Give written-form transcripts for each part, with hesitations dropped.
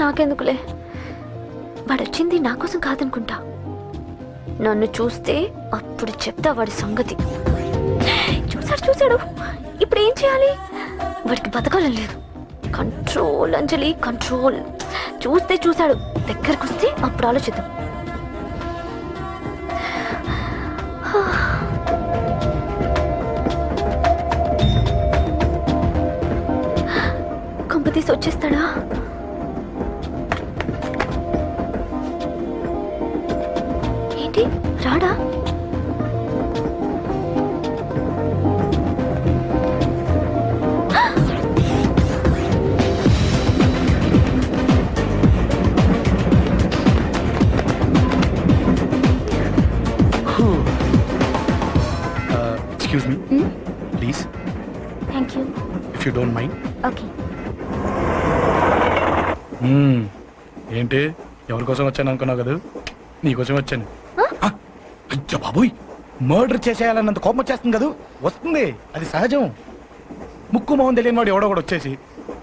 నాకెందుకులే, వాడొచ్చింది నా కోసం కాదనుకుంటా. నన్ను చూస్తే అప్పుడు చెప్తా వాడి సంగతి. చూశాడు. ఇప్పుడు ఏం చేయాలి? వాడికి బతకాలని లేదు. కంట్రోల్ అంజలి, కంట్రోల్. చూశాడు, దగ్గరకు వస్తే అప్పుడు ఆలోచిద్దాం. కంపతీసి వచ్చేస్తాడా? ఏంటి రాడా? Excuse me, please. Thank you. If you don't mind. Okay. ఏంటి ఎవరి కోసం వచ్చాను అనుకున్నావు కదా? నీకోసం వచ్చాను. అయ్యో బాబోయ్, మర్డర్ చేసేయాలన్నంత కోపం వచ్చేస్తుంది కదా. వస్తుంది, అది సహజం. ముక్కు మొహం తెలియని వాడు ఎవడో కూడా వచ్చేసి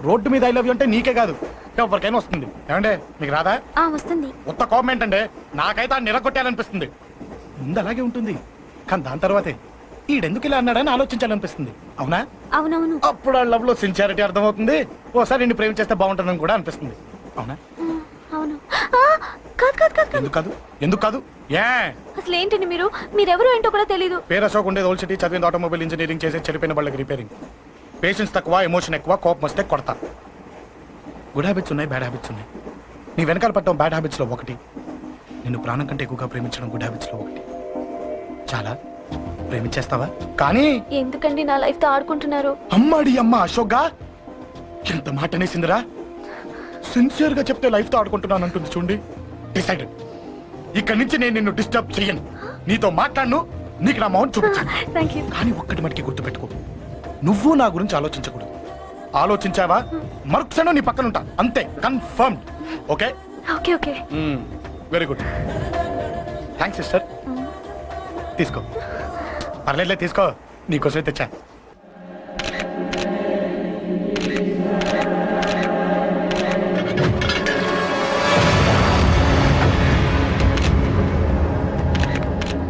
రోడ్డు మీద ఐ లవ్ యూ అంటే నీకే కాదు ఎవరికైనా వస్తుంది. ఏమంటే మీకు రాదా? వస్తుంది. కొత్త కోపం ఏంటంటే నాకైతే ఆ నిలగొట్టాలనిపిస్తుంది. ముందు అలాగే ఉంటుంది, కానీ దాని తర్వాతే ఈడెందుకు ఇలా అన్నాడని ఆలోచించాలనిపిస్తుంది. అవునా? అవునవును. అప్పుడు ఆ లవ్ లో సిన్సియారిటీ అర్థమవుతుంది. ఓసారి నిన్ను ప్రేమించేస్తే బాగుంటుందని కూడా అనిపిస్తుంది. అవునా? అవును. కాదు. ఎందుకు కాదు? ఏ అసలు ఏంటండి మీరెవరు ఏంటో కూడా తెలీదు. పేరు అశోక్, ఉండేది ఓల్డ్ సిటీ, చదివింది ఆటోమొబైల్ ఇంజనీరింగ్, చేసే చెడిపోయిన వాళ్ళకి రిపేరింగ్. పేషెన్స్ తక్కువ, ఎమోషన్ ఎక్కువ, కోపం వస్తే కొడతా. గుడ్ హ్యాబిట్స్ ఉన్నాయి, బ్యాడ్ హ్యాబిట్స్ ఉన్నాయి. నీ వెనకాల పట్టడం బ్యాడ్ హ్యాబిట్స్ లో ఒకటి, నిన్ను ప్రాణం కంటే ఎక్కువగా ప్రేమించడం గుడ్ హ్యాబిట్స్ లో ఒకటి. చాలా ప్రేమించేస్తావా? కానీ ఎందుకండి నా లైఫ్ తో ఆడుకుంటున్నారు? అమ్మాడి అమ్మ అశోక్ గా ఎంత మాట అనేసిందిరా. సిన్సియర్ గా చెప్తే లైఫ్ తో ఆడుకుంటున్నాను అంటుంది చూడండి. డిసైడెడ్, ఇక్కడి నుంచి నేను నిన్ను డిస్టర్బ్ చెయ్యను. నీతో మాట్లాడను, నీకు నా మౌన్ చూపించాను. కానీ ఒక్కటి మటుకి గుర్తుపెట్టుకో, నువ్వు నా గురించి ఆలోచించకూడదు. ఆలోచించావా మరుక్షణం నీ పక్కన ఉంటా, అంతే. Confirmed. Okay? Okay. Very good. Thanks sister. తీసుకో. పర్లేదులే, తీసుకో, నీకోసమే తెచ్చా.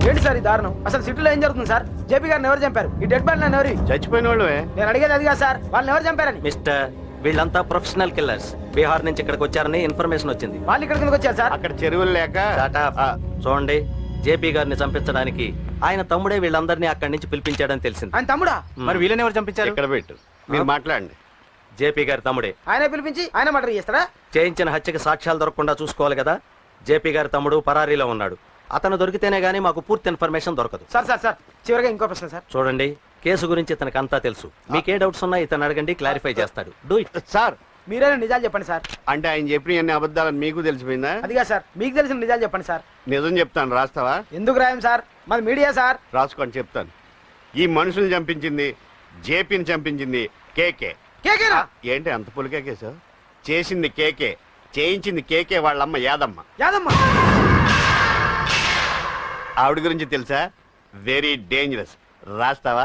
ఏంటి సార్ ఈ దారుణం? అసలు సిటీలో ఏం జరుగుతుంది సార్? జేపీ గారిని ఎవరు చంపారు? ఈ డెడ్ బాడీ ఎవరు? చచ్చిపోయిన వాళ్ళు. నేను అడిగేది అదిగా సార్, వాళ్ళని ఎవరు చంపారని. మిస్టర్, వీళ్ళంతా ప్రొఫెషనల్ కిల్లర్స్. బీహార్ నుంచి ఇక్కడికి వచ్చారని ఇన్ఫర్మేషన్ వచ్చింది. వాళ్ళు ఇక్కడికి వచ్చారు సార్? అక్కడ చెరువులు లేక. చూడండి, జేపీ గారిని చంపించడానికి ఆయన తమ్ముడే వీళ్ళందరినీ అక్కడి నుంచి పిలిపించాడని తెలిసింది. ఆయన తమ్ముడా? మరి వీళ్ళని ఎవరు చంపించారు? ఇక్కడ పెట్టు, మీరు మాట్లాడండి. జేపీ గారి తమ్ముడే. ఆయన పిలిపించి ఆయన మర్డర్ చేస్తారా? చేయించిన హత్యకి సాక్ష్యాలు దొరకకుండా చూసుకోవాలి కదా. జేపీ గారి తమ్ముడు పరారీలో ఉన్నాడు. అతను దొరికితేనే గానీ మాకు పూర్తి ఇన్ఫర్మేషన్ దొరకదు. సార్ చివరిగా ఇంకో ప్రశ్న సార్. చూడండి, కేసు గురించి ఇతనికి అంతా తెలుసు. మీకే డౌట్స్ ఉన్నా ఇతను అడగండి, క్లారిఫై చేస్తాడు. Do it. సార్ మీరే నిజాలు చెప్పండి సార్. అంటే ఆయన చెప్పిన అన్ని అబద్ధాలని మీకు తెలిసిపోయిందా? అదిగా సార్, మీకు తెలిసిన నిజాలు చెప్పండి సార్. నిజం చెప్తాను, రాస్తావా? ఎందుకు రాయం సార్, మాది మీడియా సార్. రాసుకోండి, చెప్తాను. ఈ మనుషుల్ని చంపించింది, జేపీని చంపించింది కేకే. కేకేనా? ఏంటి అంత పులికేకేసా? చేసింది కేకే, చేయించింది కేకే వాళ్ళమ్మ యాదమ్మ. యాదమ్మ ఆవిడ గురించి తెలుసా? Very dangerous. రాస్తావా?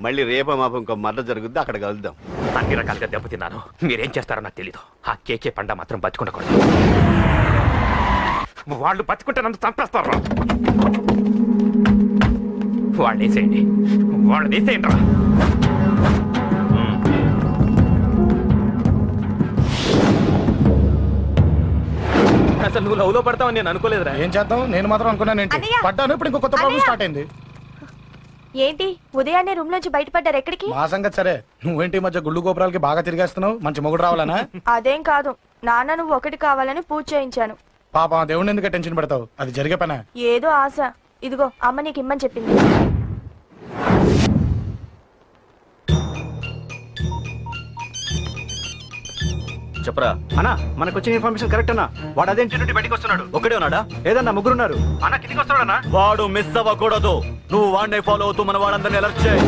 మళ్ళీ రేపో మాపం ఇంకో మర్డర్ జరుగుద్ది, అక్కడ కలుద్దాం. అన్ని రకాలుగా దెబ్బతిన్నాను. మీరేం చేస్తారో నాకు తెలీదు. ఆ కేకే పండ మాత్రం బతుకుండకూడదు. వాళ్ళు బతుకుంటే నన్ను చంపేస్తారు. వాళ్ళు వేసేయండి, వాళ్ళు వేసేయండి రా. అసలు నువ్వు లవ్ లో పడతావని నేను అనుకోలేదురా. ఏం చేద్దాం, నేను మాత్రం అనుకున్నాను. ఏంటి పడ్డాను, ఇప్పుడు ఇంకో కొత్త ప్రాబ్లం స్టార్ట్ అయింది. ఏంటి ఉదయాన్నే రూమ్ లోంచి బయటపడ్డారు? ఎక్కడికి? మా సంగతి సరే, నువ్వేంటి మధ్య గుళ్ళు గోపురాలకి బాగా తిరిగేస్తున్నావు? మంచి మొగుడు రావాలనా? అదేం కాదు నాన్న, నువ్వు ఒకటి కావాలని పూజ చేయించాను. పాప దేవుడిని ఎందుకు టెన్షన్ పెడతావు? అది జరిగే పనా? ఏదో ఆశ. ఇదిగో అమ్మ నీకు ఇమ్మని చెప్పింది. చెప్పరా అన్నా, మనకు వచ్చిన ఇన్ఫర్మేషన్ కరెక్ట్ అన్నా? వాడు అదేంటి నుండి బయటకు వస్తున్నాడు. ఒక్కడే ఉన్నాడా? ఏదన్నా ముగ్గురున్నారు. అన్న కిందికి వస్తాడన్నా. వాడు మిస్ అవ్వకూడదు. నువ్వు వాడిని ఫాలో అవుతూ మన వాళ్ళందరినీ అలర్ట్ చేయి.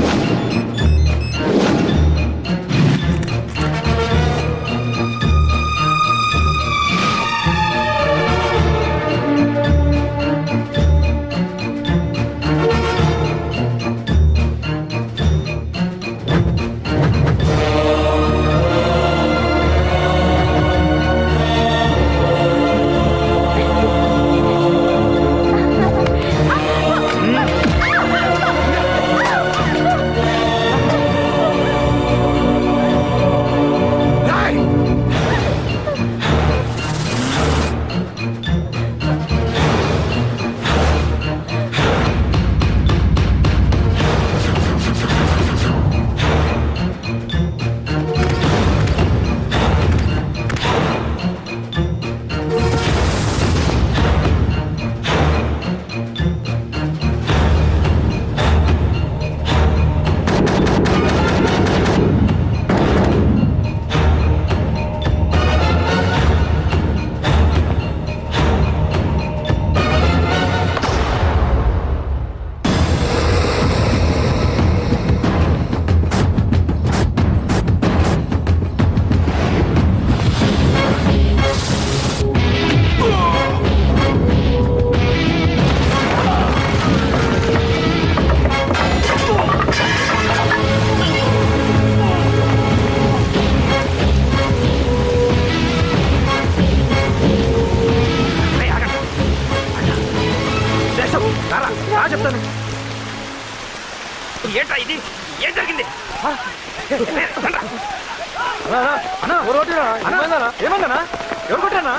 ఎవరు కొట్టారా? ఏమైందన్నా? ఎవరు కొట్టారా?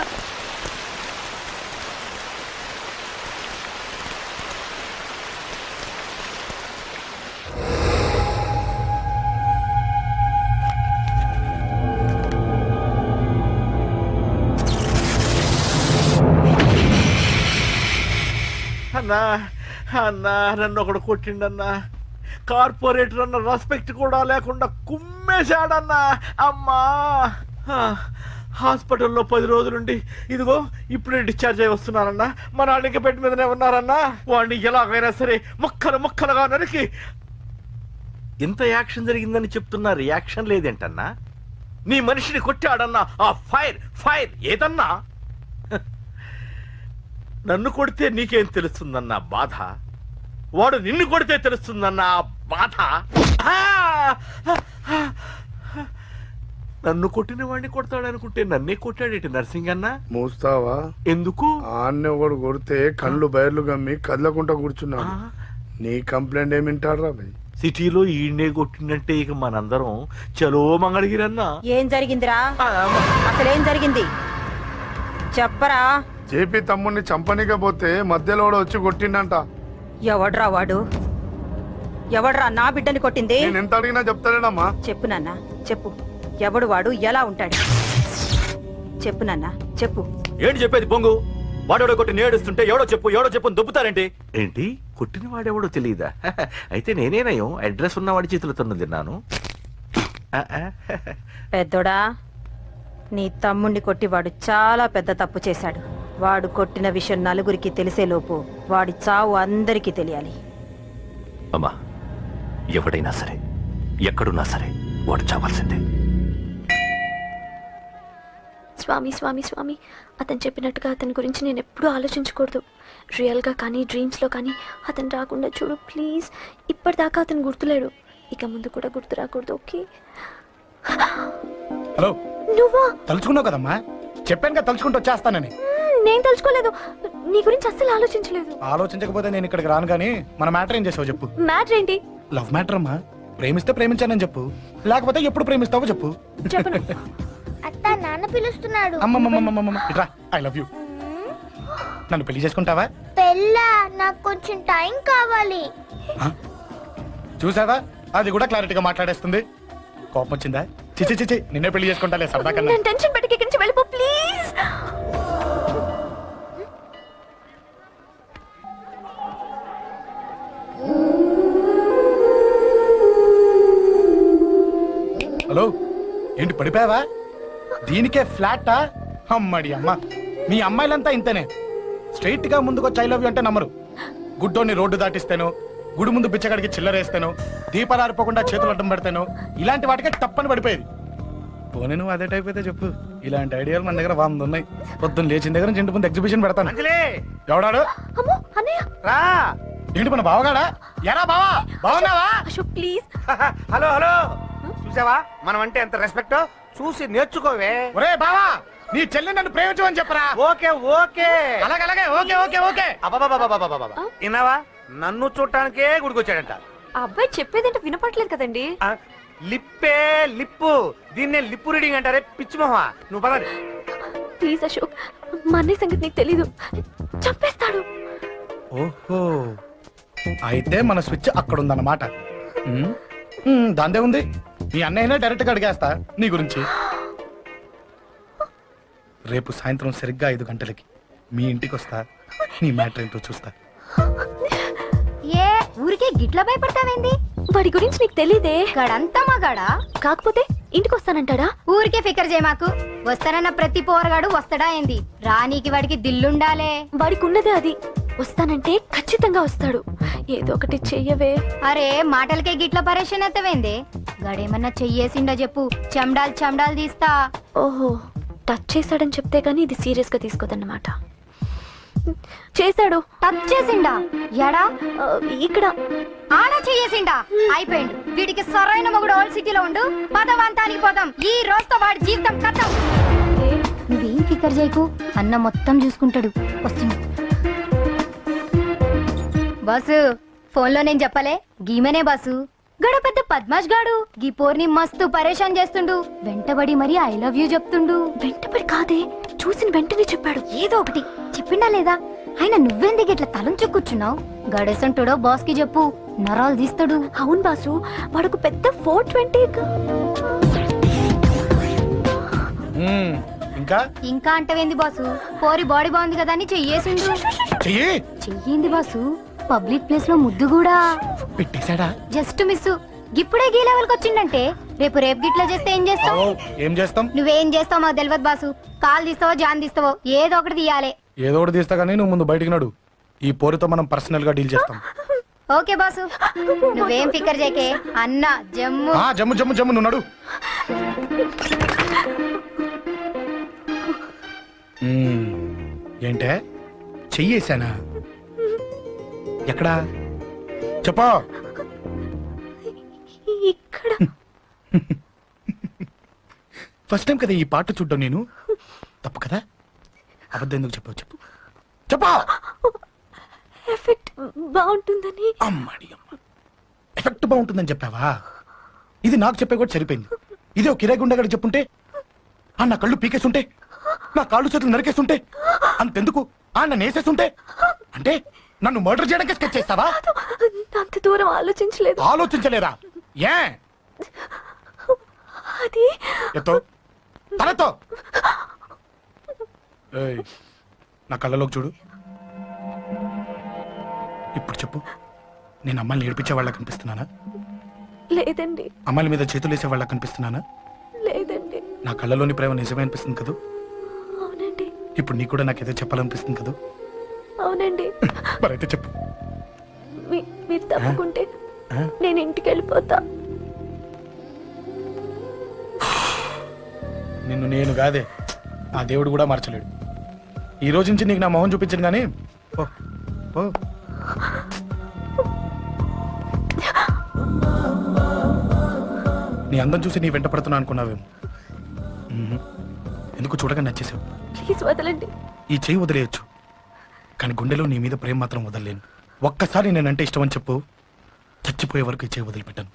అన్నా అన్నా నన్ను ఒకడు కొట్టిండన్నా. కార్పొరేటర్ అన్న రెస్పెక్ట్ కూడా లేకుండా కుమ్మేశాడన్నా. అమ్మా హాస్పిటల్లో 10 రోజులుండి ఇదిగో ఇప్పుడే డిశ్చార్జ్ అయి వస్తున్నానన్నా. మా నాన్న ఇంకా బెడ్ మీదనే ఉన్నారన్నా. వాడిని ఎలాగైనా సరే ముక్కలు ముక్కలుగా నరికి. ఇంత యాక్షన్ జరిగిందని చెప్తున్నా, రియాక్షన్ లేదేంటన్నా? నీ మనిషిని కొట్టాడన్నా. ఆ ఫైర్ ఫైర్ ఏదన్నా? నన్ను కొడితే నీకేం తెలుస్తుందన్న బాధ, వాడు నిన్ను కొడితే తెలుస్తుందన్న బాధ. నన్ను కొట్టిన వాడిని కొడతాడనుకుంటే నన్నే కొట్టాడేటి నర్సింగ్ అన్న. మోస్తావా? ఎందుకు? ఆన్నే ఒకడు కొడితే కళ్ళు బయర్లు గమ్మి కదలకుండా కూర్చున్నాడు. నీ కంప్లైంట్ ఏమింటారా భయ్? సిటీలో ఈయనే కొట్టిందంటే ఇక మనందరం చలో మంగళగిరన్నా. ఏం జరిగిందిరా? అసలేం జరిగింది చెప్పరా? జేపీ తమ్ముడిని చంపనీకపోతే మధ్యలో వచ్చి కొట్టిండంట. ఎవడ్రా వాడు? ఎవడ్రా నా బిడ్డని కొట్టింది? నేను ఎంత అడిగినా చెప్తాడేనమ్మా. చెప్పు నాన్న చెప్పు. ఎవడు వాడు? ఎలా ఉంటాడు? చెప్పు నాన్న చెప్పు. ఏంటి చెప్పేది బొంగు? వాడెవడో కొట్టి నేడుస్తుంటే ఎవడో చెప్పు దొబ్బుతారేంటి? ఏంటి కొట్టిన వాడెవడో తెలియదా? అయితే నేనేనయం అడ్రస్ ఉన్నవాడి చేతులతో తిన్నాను. పెద్దోడా, నీ తమ్ముణ్ణి కొట్టి వాడు చాలా పెద్ద తప్పు చేశాడు. వాడు కొట్టిన విషయం నలుగురికి తెలిసేలోపు వాడి చావు అందరికీ తెలియాలి. అమ్మా, ఎవడైనా సరే ఎక్కడున్నా సరే వాడు చావాల్సిందే. స్వామి స్వామి స్వామి, అతను చెప్పినట్టుగా అతని గురించి నేను ఎప్పుడూ ఆలోచించకూడదు. రియల్గా కానీ డ్రీమ్స్లో కానీ అతను రాకుండా చూడు ప్లీజ్. ఇప్పటిదాకా అతను గుర్తులేడు, ఇక ముందు కూడా గుర్తు రాకూడదు. ఓకే? హలో, నువ్వా? తలుచుకున్నావు కదమ్మా, చెప్పాను కదా తలుచుకుంటూ వచ్చేస్తానని. నేను తలుచుకోలేదు, నీ గురించి అస్సలు ఆలోచించలేదు. ఆలోచించకపోతే నేను ఇక్కడికి రాను కానీ మన మ్యాటర్ ఏం చేసావు చెప్పు. మ్యాటర్ ఏంటి? లవ్ మ్యాటర్ అమ్మా. ప్రేమిస్తే ప్రేమించానని చెప్పు, లేకపోతే ఎప్పుడు ప్రేమిస్తావో చెప్పు. చెప్పను. అత్త నాన్న పిలుస్తున్నాడు. అమ్మమ్మమ్మమ్మమ్మ ఇట్రా, ఐ లవ్ యూ. నన్ను పెళ్లి చేసుకుంటావా? పెళ్ళా? నాకు కొంచెం టైం కావాలి. చూసావా, అది కూడా క్లారిటీగా మాట్లాడేస్తుంది. కోపం వచ్చిందా? చిచి చిచి, నిన్నే పెళ్లి చేసుకుంటాలే సరదా కన్నా. నేను టెన్షన్ పెట్టి ఇక్కడి నుంచి వెళ్ళిపో ప్లీజ్. హలో, ఏంటి పడిపోయావా? దీనికే ఫ్లాటా? అమ్మడి అమ్మ, మీ అమ్మాయిలంతా ఇంతనే. స్ట్రైట్ గా ముందుకొచ్చి ఐ లవ్ యూ అంటే నమ్మరు. గుడ్డోని రోడ్డు దాటిస్తాను, గుడి ముందు బిచ్చగాడికి చిల్లరేస్తాను, దీపాలు ఆరిపోకుండా చేతులు అడ్డం పెడతాను, ఇలాంటి వాటికే తప్పని పడిపోయేది. పోనీ నువ్వు అదే టైప్ అయితే చెప్పు, ఇలాంటి ఐడియాలు మన దగ్గర 100 ఉన్నాయి. పొద్దున్న లేచిన దగ్గర నుంచి ఇంటి ముందు ఎగ్జిబిషన్ పెడతాను. ఎవడాడు? రా. ఏంటి మన బావగాడా? ఎరా బావా, బావున్నావా? అశోక్ ప్లీజ్. హలో హలో, చూసావా మనం అంటే ఎంత రెస్పెక్ట్? చూసి నేర్చుకోవే. ఒరే బావా, నీ చెల్లి నన్ను ప్రేమించమని చెప్పరా. ఓకే ఓకే, అలాగే ఓకే ఓకే ఓకే. విన్నావా? నన్ను చూడటానికే గుడికొచ్చాడంట. ఆ అబ్బాయి చెప్పేదంటే వినపట్లేదు కదండి. లిప్పే లిప్పు, దీన్నే లిప్పు రీడింగ్ అంటారే పిచ్చి మొహ. నువ్వు పదండి ప్లీజ్ అశోక్, మా అన్నయ్య సంగతి నీకు తెలీదు, చంపేస్తాడు. ఓహో, అయితే మన స్విచ్ అక్కడ ఉందన్నమాట. దాందే ఉంది, మీ అన్నయ్యనే డైరెక్ట్ గా అడిగేస్తా నీ గురించి. రేపు సాయంత్రం సరిగ్గా 5 గంటలకి మీ ఇంటికి వస్తా, నీ మ్యాటర్ ఏంటో చూస్తా. ఏ ఊరికే గిట్ల భయపడతావేంది? వాడి గురించి నీకు తెలీదే. గడంతా మగాడా? కాకపోతే ఇంటికి వస్తానంటాడా? ఊరికే ఫికర్ చేయ మాకు. వస్తానన్న ప్రతి పోరగాడు వస్తాడా ఏంది? రానీకి వాడికి దిల్లుండాలే. వాడికి ఉన్నదే అది, వస్తానంటే ఖచ్చితంగా వస్తాడు. ఏదో ఒకటి చెయ్యవే. అరే మాటలకే గిట్ల పరేషన్ అవుతావేంది? గడేమన్నా చెయ్యేసిండా చెప్పు, చెమ్డాల్ చెమ్డాల్ తీస్తా. ఓహో, టచ్ చేశాడని చెప్తే గానీ ఇది సీరియస్ గా తీసుకోదన్నమాట. చేశాడు. టచ్ చేసిండా? ఎడా? ఇక్కడ. ఆడా చెయ్యేసిండా? అయిపోయిండు. వీడికి సరైన మొగుడు ఓల్డ్ సిటీలో ఉండు. పదవంతానికి పోదాం. ఈ రోజుతో వాడి జీవితం కథం. నువ్వేం ఫికర్ చేయకు, అన్న మొత్తం చూసుకుంటాడు. వస్తుంది బాసు. ఫోన్లో నేను చెప్పలే, గీమనే బాసు. గడ పెద్ద పద్మాష్ గాడు గీ పోర్ని మస్తు పరేషాన్ చేస్తుండు. వెంటబడి మరి ఐ లవ్ యూ చెప్తుండు. వెంటపడి కాదే, చూసిన వెంటనే చెప్పాడు. ఏదో ఒకటి చెప్పిండా లేదా? ఆయన నువ్వెందుకు ఇట్లా తలంచు కూర్చున్నావు? గడేసంటుడో బాస్ కి చెప్పు, నరాలు తీస్తాడు. అవును బాసు, వాడుకు పెద్ద 420. ఇంకా ఇంకా అంటవేంది బాసు? పోరి బాడీ బాగుంది కదా అని చెయ్యేసిండు. చెయ్యింది బాసు, పబ్లిక్ ప్లేస్ లో ముద్దు కూడా పెట్టేశాడా? Just miss. ఇప్పుడే గీ లెవెల్కి వచ్చిండంటే రేపు గిట్లా చేస్తే ఏం చేస్తావు? ఏం చేస్తాం? నువ్వేం చేస్తావు మాకు తెలియదు బాసు. కాల్ తీస్తావో జాన్ తీస్తావో ఏదో ఒకటి తీయాలి. ఏదో ఒకటి తీస్తా కానీ నువ్వు ముందు బయటికి నడు. ఈ పోరుతో మనం పర్సనల్ గా డీల్ చేస్తాం. ఓకే బాసు, నువ్వేం ఫికర్ చేకే. అన్న జమ్ము జమ్ము జమ్ము జమ్ము, నువ్వు నడు. ఏంటే చెయ్యేశానా? ఎక్కడా చెప్పా? ఇక్కడ. ఫస్ట్ టైం కదా ఈ పాట చూడ్డం నేను. తప్పు కదా? అబద్ధం ఎందుకు చెప్పావు? చెప్పు చెప్పా. ఎఫెక్ట్ బాగుంటుందని. అమ్మాడి అమ్మ, ఎఫెక్ట్ బాగుంటుందని చెప్పావా? ఇది నాకు చెప్పే కూడా సరిపోయింది. ఇదే ఒక కిరాయి గుండెగాడు చెప్పుంటే, నా కళ్ళు పీకేస్తుంటే, నా కాళ్ళు చేతులు నరికేస్తుంటే, అంతెందుకు నన్ను వేసేస్తుంటే, అంటే నన్ను మర్డర్ చేయడానికి స్కెచ్ చేస్తావా? అంత దూరం ఆలోచించలేదు. ఆలోచించలేరా? ఏ అది ఎత్తో తలతో నా కళ్ళలోకి చూడు. ఇప్పుడు చెప్పు, నేను అమ్మాయిని ఏడిపించే వాళ్ళ కనిపిస్తున్నానా? లేదండి. అమ్మాయిల మీద చేతులు వేసే వాళ్ళ కనిపిస్తున్నానా? లేదండి. నా కళ్ళలోని ప్రేమ నిజమే అనిపిస్తుంది కదా? అవునండి. ఇప్పుడు నీకు కూడా నాకేదో చెప్పాలనిపిస్తుంది కదా? అవునండి. మరైతే చెప్పు. మీరు తప్పుకుంటే నేను ఇంటికి వెళ్ళిపోతా. నిన్ను నేను కాదే, ఆ దేవుడు కూడా మార్చలేడు. ఈ రోజు నుంచి నీకు నా మొహం చూపించను కానీ ఓ ఓ. నీ అందం చూసి నీ వెంట పడుతున్నా అనుకున్నావేమో. ఎందుకు చూడగా నచ్చేసావు. ప్లీజ్ వదలండి. ఈ చెయ్యి వదిలేయచ్చు, కానీ గుండెలో నీ మీద ప్రేమ మాత్రం వదలలేను. ఒక్కసారి నేనంటే ఇష్టం అని చెప్పు, చచ్చిపోయే వరకు ఈ చెయ్యి వదిలిపెట్టాను.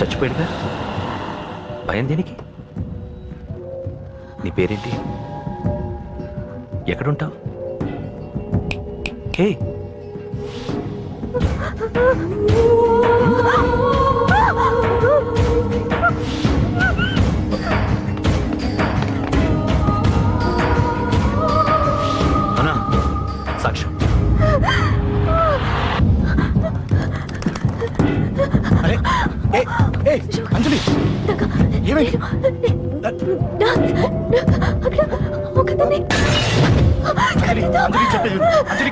చచ్చిపోయాడుగా, భయం దేనికి? నీ పేరేంటి? ఎక్కడుంటావు? హే, అన్నా, సాక్ష్యం. అరే అంజలి ఏమైంది? అంజలి చెప్పేది విను. అంజలి